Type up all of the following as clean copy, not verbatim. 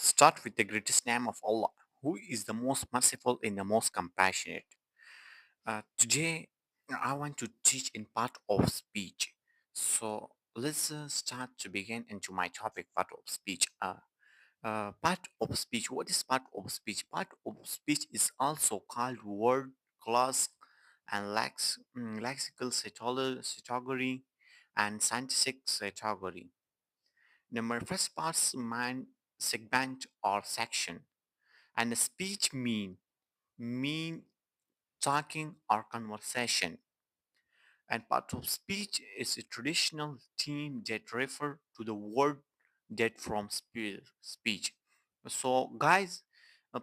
Start with the greatest name of Allah, who is the most merciful and the most compassionate. Today, I want to teach in part of speech. So let's start to begin into my topic, part of speech. Part of speech. What is part of speech? Part of speech is also called word, class, and lexical category and scientific category. Number first parts man segment or section, and speech mean talking or conversation, and part of speech is a traditional theme that refer to the word that from speech. So guys,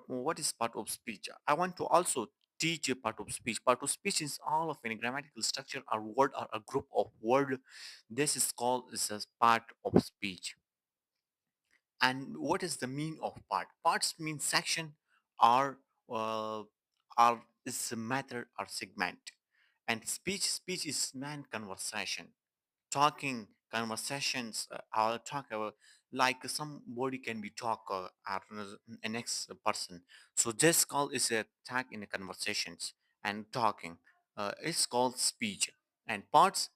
what is part of speech? I want to also teach a part of speech. Part of speech is all of a grammatical structure or word or a group of word. This is called is a part of speech. And what is the meaning of part? Parts mean section or uh, or is a matter or segment. And speech is man conversation, talking conversations. I'll talk about like somebody can be talk or a next person. So this call is a tag in the conversations, and talking is called speech. And parts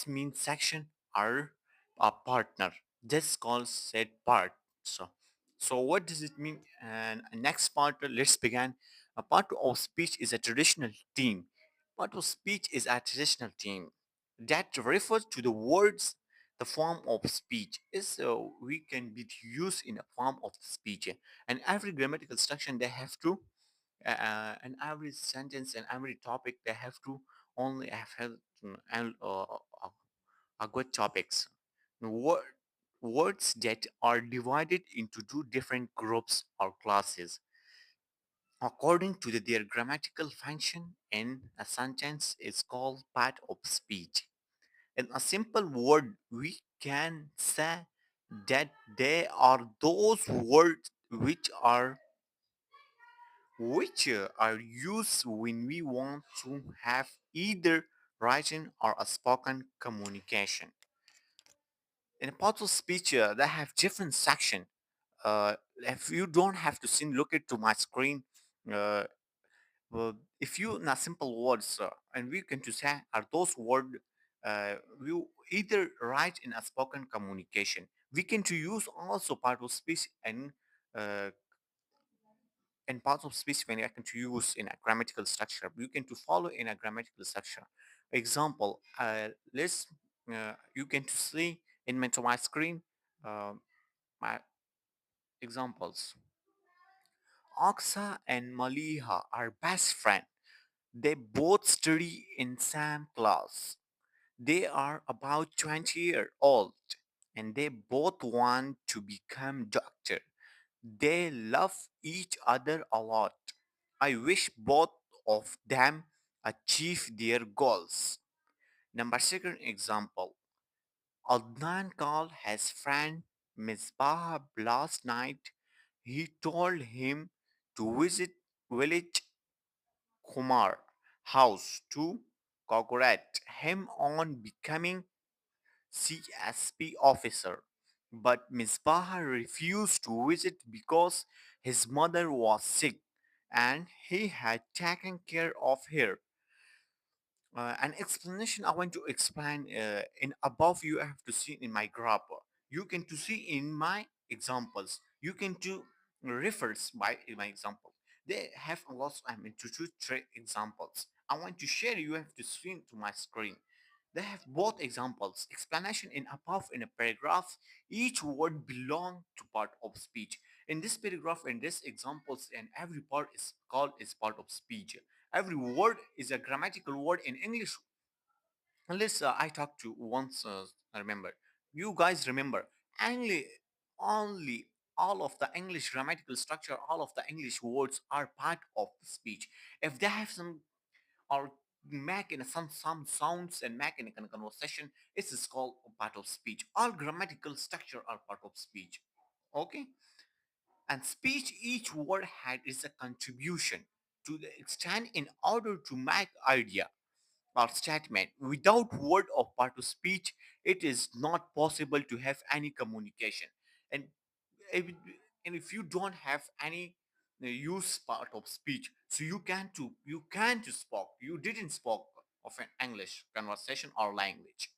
mean section or a partner. This called said part. So what does it mean? And next part, let's begin. A part of speech is a traditional theme. Part of speech is a traditional theme that refers to the words. The form of speech is we can be used in a form of speech, and every grammatical structure they have to and every sentence and every topic they have to only have a good topics. Words that are divided into two different groups or classes according to their grammatical function in a sentence is called part of speech. In a simple word, we can say that they are those words which are used when we want to have either written or a spoken communication. In a part of speech, they have different section. If you don't have to see, look it to my screen. Uh, if you in a simple words, and we can to say are those words you either write in a spoken communication. We can to use also part of speech uh, and parts of speech when I can to use in a grammatical structure. You can to follow in a grammatical structure. Example, let's you can to see in my screen uh, my examples. Aksa and Maliha are best friends. They both study in same class. They are about 20-year old and they both want to become doctor. They love each other a lot. I wish both of them achieve their goals. Number second example. Adnan called his friend Misbah last night. He told him to visit village Kumar house to congratulate him on becoming CSP officer. But Misbah refused to visit because his mother was sick and he had taken care of her. An explanation I want to explain in above you have to see in my graph. You can to see in my examples. You can to refers by my example. They have a lot. I mean to two three examples. I want to share. You have to see to my screen. They have both examples. Explanation in above in a paragraph. Each word belong to part of speech. In this paragraph, in this examples, and every part is called is part of speech. Every word is a grammatical word in English. Unless I talked to once, I remember. You guys remember only all of the English grammatical structure, all of the English words are part of the speech. If they have some or make in some sounds and make in a conversation, it is called a part of speech. All grammatical structure are part of speech. Okay, and speech each word had is a contribution to the extent in order to make idea or statement. Without word or part of speech, it is not possible to have any communication. And And if you don't have any use part of speech, so you can't spoke, you didn't spoke of an English conversation or language.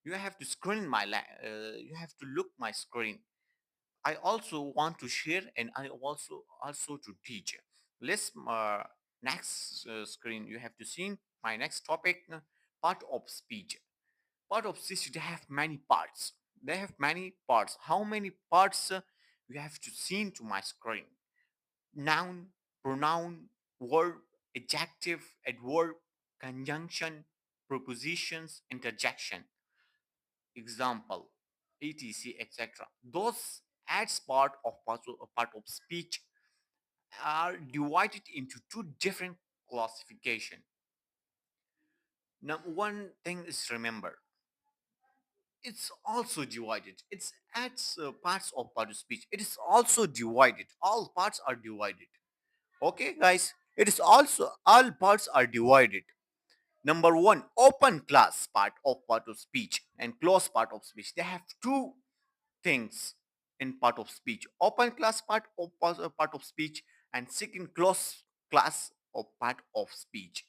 You have to screen you have to look my screen. I also want to share, and I also to teach. Let's next screen. You have to see my next topic. Part of speech. Part of speech. They have many parts. They have many parts. How many parts you have to see to my screen? Noun, pronoun, verb, adjective, adverb, conjunction, prepositions, interjection, example, etc, etc. Those adds part of speech are divided into two different classification. Now one thing is, remember, it's also divided. It's adds parts of part of speech. It is also divided. All parts are divided. Okay, guys. It is also all parts are divided. Number one, open class part of speech and close part of speech. They have two things in part of speech: open class part of speech, and second close class of part of speech.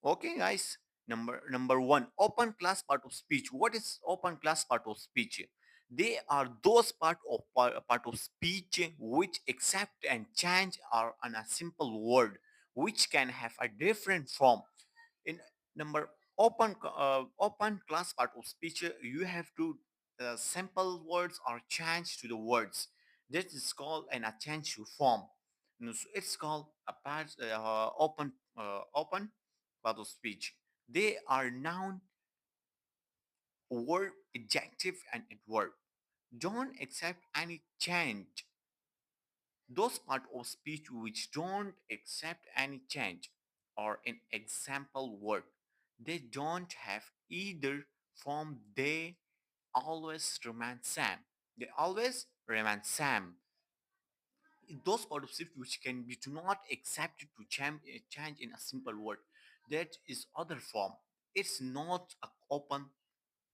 Okay, guys. Number one, open class part of speech. What is open class part of speech? They are those part of speech which accept and change are on a simple word, which can have a different form. In number open class part of speech, you have to sample words or change to the words. This is called an a change to form. So it's called a open part of speech. They are noun, verb, adjective, and adverb. Don't accept any change. Those part of speech which don't accept any change or an example word, they don't have either form. They always remain same. They always remain same. Those part of speech which can be do not accept it to change in a simple word, that is other form. It's not a open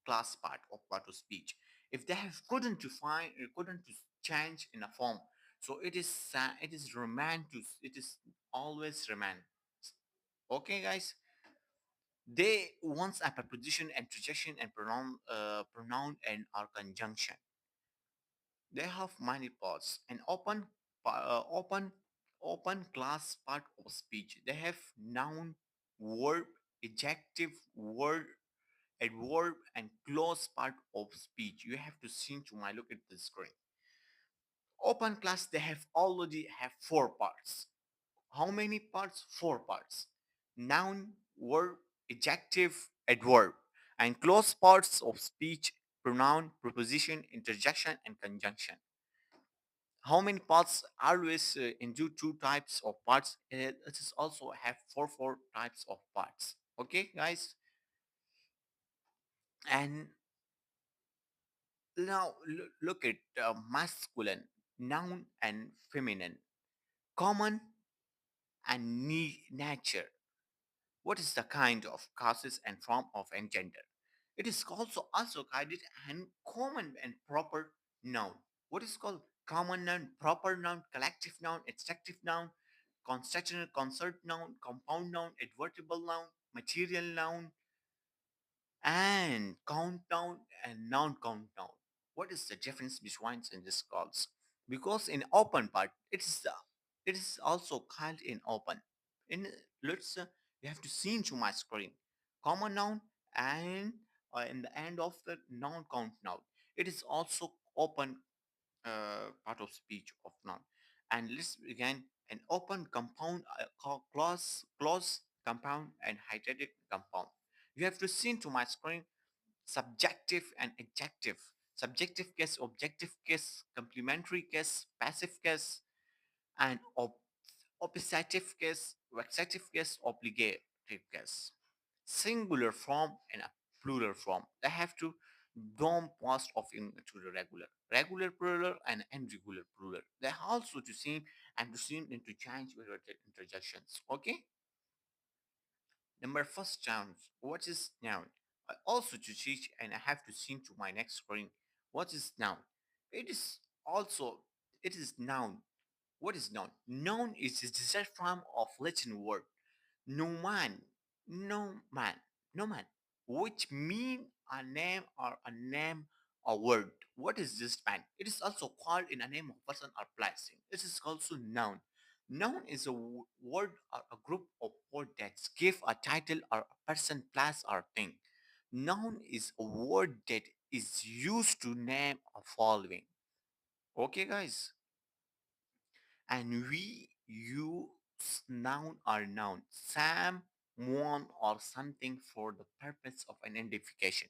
class part of speech. If they have couldn't to change in a form, so it is remain to it is always remain. Okay, guys. They once a preposition and interjection and pronoun and our conjunction. They have many parts. An open class part of speech. They have noun, verb, adjective, word, adverb, and clause part of speech. You have to see to my look at the screen. Open class, they have already have four parts. How many parts? Four parts. Noun, verb, adjective, adverb, and close parts of speech: pronoun, preposition, interjection, and conjunction. How many parts? Always into two types of parts. It is also have four types of parts. Okay, guys. And now look at masculine, noun, and feminine, common, and nature. What is the kind of causes and form of and gender? It is also guided and common and proper noun. What is called common noun, proper noun, collective noun, adjective noun, constructional concert noun, compound noun, advertible noun, material noun, and countdown and non-countdown. What is the difference between in these calls? Because in open part, it is also called in open. In let's you have to see into my screen. Common noun and in the end of the non-count noun. It is also open part of speech of noun. And let's begin an open compound clause compound and hydrated compound. You have to see into my screen subjective and adjective, subjective case, objective case, complementary case, passive case, and oppositive case, vexative case, obligative case. Singular form and a plural form. They have to don't pass off into the regular plural and irregular plural. They also to seem and to seem into change with interjections. Okay. Number first nouns. What is noun? I also to teach and I have to see to my next screen. What is noun? It is also It is noun. What is noun? Noun is the desired form of Latin word no man, no man, no man, which mean a name or a name or word. What is this man? It is also called in a name of person or place. It is also noun. Noun is a word or a group of words that give a title or a person, place, or thing. Noun is a word that is used to name a following. Okay, guys, and we use noun or noun, someone or something for the purpose of an identification.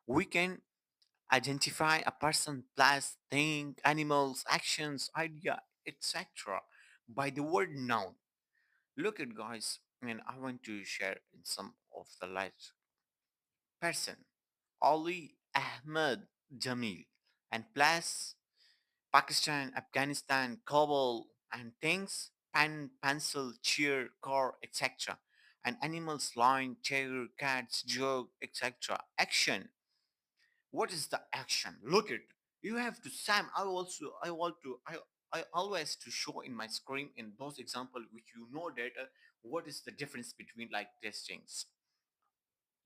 We can identify a person, place, thing, animals, actions, idea, etc. by the word noun. Look at guys, and I want to share some of the light person. Ali Ahmed Jamil and place Pakistan, Afghanistan, Kabul, and things pen, pencil, chair, car, etc. And animals, lion, tiger, cats, dog, etc. Action. What is the action? Look at you have to Sam. I want to I always to show in my screen in those example which you know that what is the difference between like these things.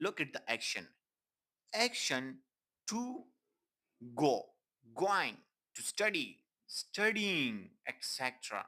Look at the action. Action to go, going, to study, studying, etc.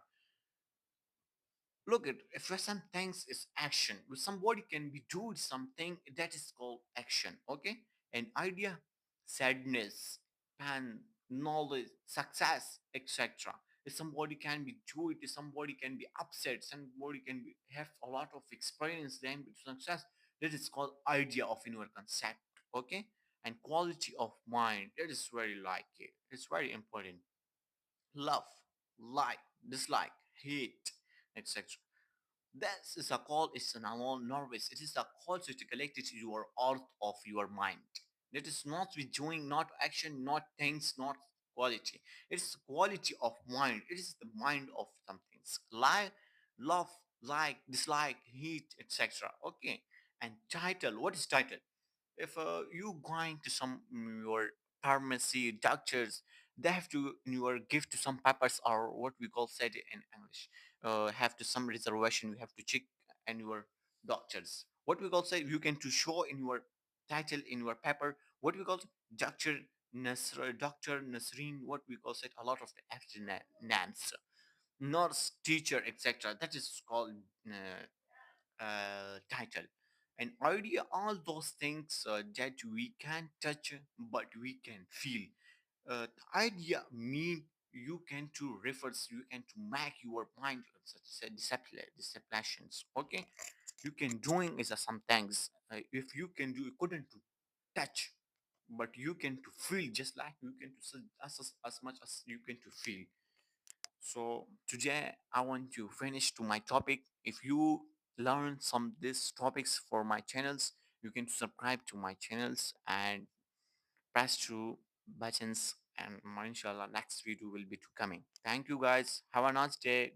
Look at if some things is action, if somebody can be doing something that is called action. Okay, an idea, sadness, pain, knowledge, success, etc. If somebody can be do it, if somebody can be upset, somebody can be have a lot of experience, then with success, that is called idea of inner concept. Okay, and quality of mind, that is very like it, it's very important. Love, like, dislike, hate, etc. This is a call, it's an unknown nervous. It is a call to collect it to your art of your mind. That is not be doing, not action, not things, not quality. It's quality of mind. It is the mind of some things. Like, love, like, dislike, hate, etc. Okay. And title. What is title? If you going to some your pharmacy doctors, they have to your give to some papers or what we call said in English, have to some reservation you have to check and your doctors what we call say you can to show in your title in your paper what we call Dr. Dr. Nasreen, what we call said a lot of the after names, nurse, teacher, etc. That is called title. An idea, all those things that we can touch but we can feel. Idea mean you can to reference, you can to make your mind such as disciplinations. Okay, you can doing is some things. If you can do, you couldn't to touch, but you can to feel just like you can to as much as you can to feel. So today I want to finish to my topic. If you learn some these topics for my channels, you can subscribe to my channels and press two buttons and inshallah next video will be to coming. Thank you guys. Have a nice day.